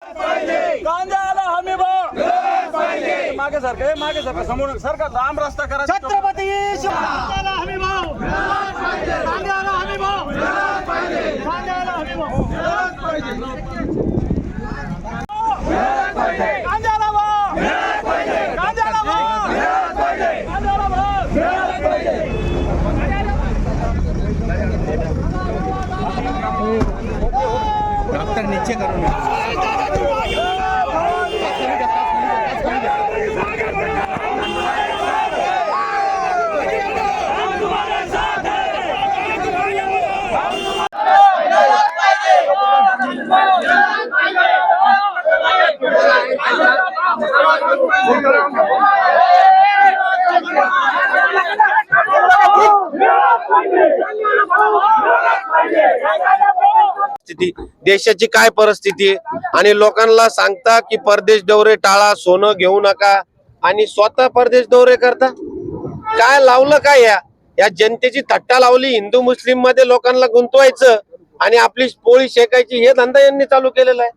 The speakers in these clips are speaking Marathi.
कांद्याला हमी भाव मागे सारखं समोर सरकार लांब रस्ता करा. छत्रपती कांद्याला हमी भाव, कांद्याला हमी भाव, कांद्याला हमी भाव, कांद्याला भाव, कांद्याला भाव, कांद्याला भाव. डॉक्टर नीचे करो. देशाची काय परिस्थिती आहे आणि लोकांना सांगता की परदेश दौरे टाळा, सोनं घेऊ नका आणि स्वतः परदेश दौरे करता. काय लावलं काय या जनतेची थट्टा लावली. हिंदू मुस्लिम मध्ये लोकांना गुंतवायचं आणि आपली पोळी शेकायची हे धंदा यांनी चालू केलेला आहे.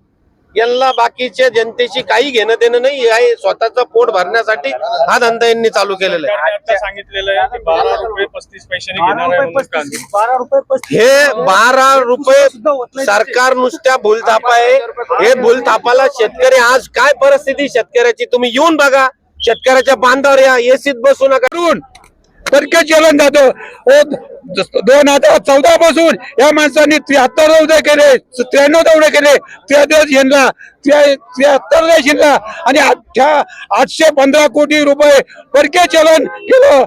यांना बाकीच्या जनतेशी काही घेणं देणं नाही आहे. स्वतःचं पोट भरण्यासाठी हा धंदा यांनी चालू केलेला आहे. सांगितलेलं आहे की 12 रुपये 35 पैशांनी घेणार आहे म्हणून कांदे. 12 रुपये 35. हे 12 रुपये सरकार नुसत्या भूलथापा आहे. हे भूलथापाला शेतकरी आज काय परिस्थिती शेतकऱ्याची तुम्ही येऊन बघा. शेतकऱ्याच्या बांधावर या एसीत बसू नका. परके चलन जातो. 2014 पासून या माणसांनी 73 दौरे केले, 93 दौरे केले, 73 शिल्ला आणि 815 कोटी रुपये परके चलन केलं.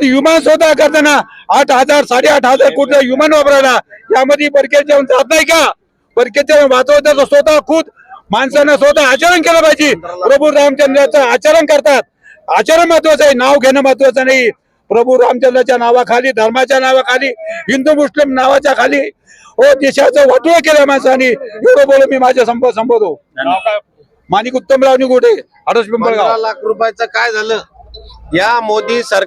विमान स्वतः करताना 8,000 8,500 कोटी विमान वापरायला यामध्ये परके चलन जात नाही का? परके चलन वाचवतात स्वतः खुद माणसानं स्वतः आचरण केलं पाहिजे. प्रभू रामचंद्राचं आचरण करतात. आचरण महत्वाचं आहे, नाव घेणं महत्वाचं नाही. प्रभू रामचंद्राच्या नावाखाली, धर्माच्या नावाखाली, हिंदू मुस्लिम नावाच्या खाली देशाचं वाटोळ केलं माणसाने. एवढं बोलून मी माझ्या संपवतो. माणिक उत्तमराव निगुडे, आडोश पिंपळगाव. 15 लाख रुपयाचं काय झालं या मोदी सरकार